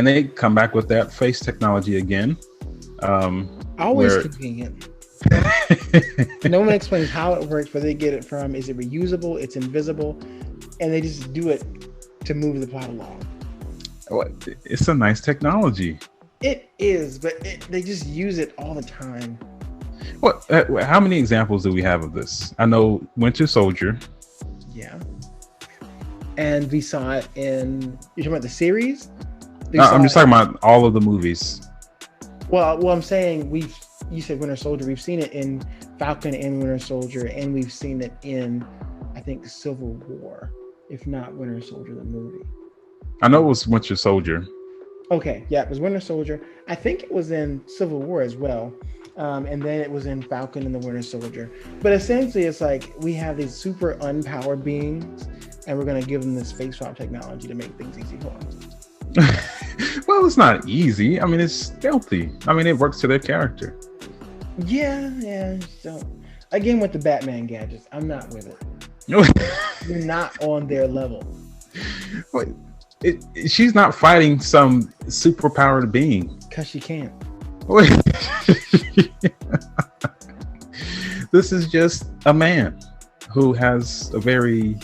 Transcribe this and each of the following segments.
and they come back with that face technology again. Always convenient. No one explains how it works, where they get it from. Is it reusable? It's invisible, and they just do it to move the plot along. It's a nice technology. It is, but they just use it all the time. What? How many examples do we have of this? I know Winter Soldier. Yeah, and we saw it in. You're talking about the series? I'm just talking about all of the movies. Well, I'm saying you said Winter Soldier. We've seen it in Falcon and Winter Soldier, and we've seen it in, I think, Civil War, if not Winter Soldier the movie. I know it was Winter Soldier. Okay, yeah, it was Winter Soldier. I think it was in Civil War as well, and then it was in Falcon and the Winter Soldier. But essentially, it's like we have these super unpowered beings, and we're going to give them this face swap technology to make things easy for them. Well, it's not easy. I mean, it's stealthy. I mean, it works to their character. Yeah. So, again, with the Batman gadgets, I'm not with it. You're not on their level. Wait, she's not fighting some superpowered being. Because she can't. Wait. This is just a man who has a very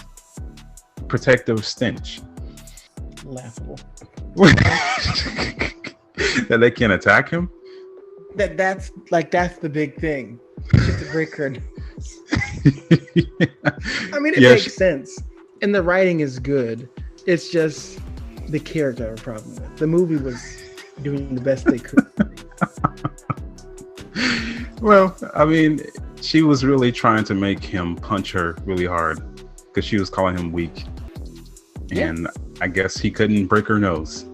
protective stench. Laughable. That they can attack him? That's the big thing. Just to break her nose. I mean, it makes sense. And the writing is good. It's just the character I have a problem with. The movie was doing the best they could. Well, I mean, she was really trying to make him punch her really hard because she was calling him weak. Yeah. And I guess he couldn't break her nose.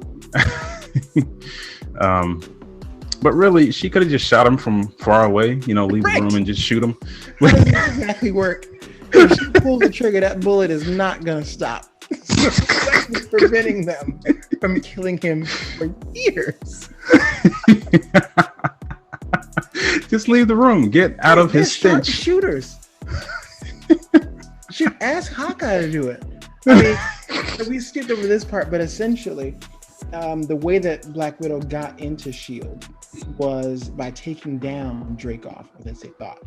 But really, she could have just shot him from far away, leave the room and just shoot him. How does that exactly work? If she pulls the trigger, that bullet is not going to stop. That's preventing them from killing him for years. Just leave the room. Get out of his stench. Shooters. Should ask Hawkeye to do it. I mean, we skipped over this part, but essentially, the way that Black Widow got into S.H.I.E.L.D. was by taking down Dreykov, or that's they thought.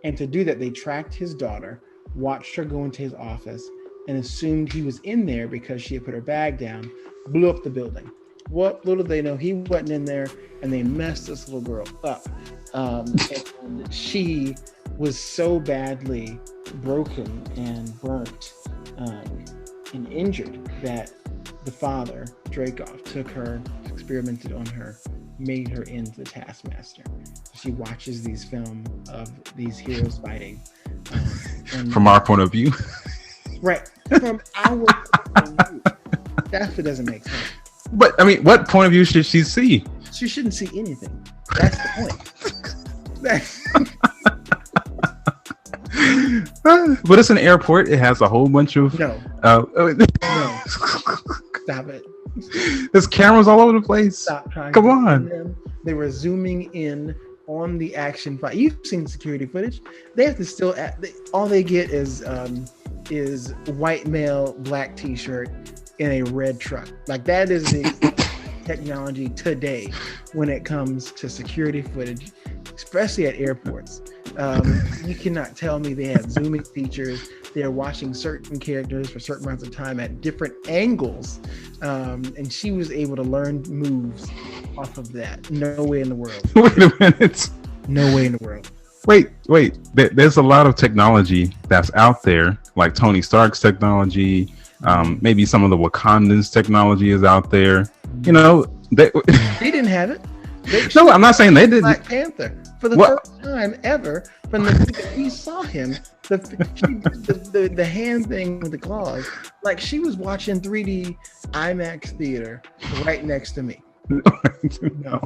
And to do that, they tracked his daughter, watched her go into his office, and assumed he was in there because she had put her bag down, blew up the building. What little they know, he wasn't in there, and they messed this little girl up. And she was so badly broken and burnt and injured that the father, Dreykov, took her, experimented on her, made her into the Taskmaster. She watches these films of these heroes fighting. From our point of view. Right. From our point of view. That's what doesn't make sense. But, I mean, what point of view should she see? She shouldn't see anything. That's the point. But it's an airport. It has a whole bunch of... No. No. Stop it. There's cameras all over the place. Stop trying. Come on. They were zooming in on the action fight. You've seen security footage. They have to still... all they get is white male, black t-shirt in a red truck. Like, that is the technology today when it comes to security footage, especially at airports. You cannot tell me they have zooming features. They're watching certain characters for certain amounts of time at different angles. And she was able to learn moves off of that. No way in the world. Wait a minute. No way in the world. Wait. There's a lot of technology that's out there, like Tony Stark's technology. Maybe some of the Wakandans' technology is out there. They didn't have it. No, I'm not saying they didn't. Black Panther for the first time ever from the that we saw him. The hand thing with the claws, like she was watching 3D IMAX theater right next to me. No.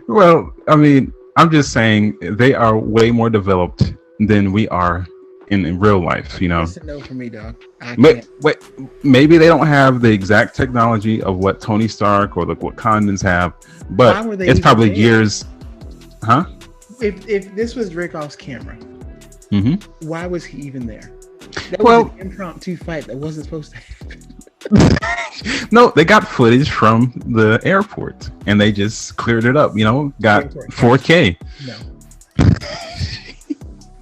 Well, I mean, I'm just saying they are way more developed than we are in real life. That's a no for me, dog. Wait, maybe they don't have the exact technology of what Tony Stark or the Wakandans have, but it's probably years. Huh? If this was Dreykov's camera, mm-hmm. Why was he even there? That was an impromptu fight that wasn't supposed to happen. No, they got footage from the airport and they just cleared it up. Got 4K. No.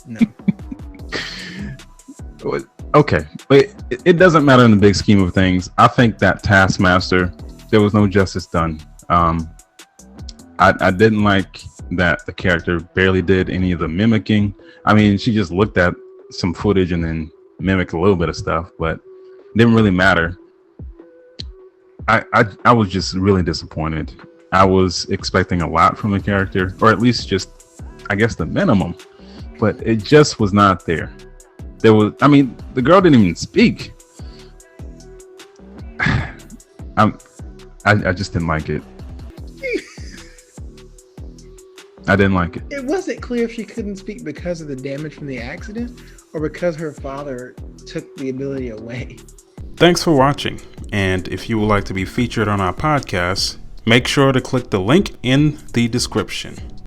No. Okay, but it doesn't matter in the big scheme of things. I think that Taskmaster, there was no justice done. I didn't like that the character barely did any of the mimicking. I mean, she just looked at some footage and then mimicked a little bit of stuff, but it didn't really matter. I was just really disappointed. I was expecting a lot from the character, or at least just, I guess, the minimum, but it just was not there. The girl didn't even speak. I just didn't like it. I didn't like it. It wasn't clear if she couldn't speak because of the damage from the accident or because her father took the ability away. Thanks for watching. And if you would like to be featured on our podcast, make sure to click the link in the description.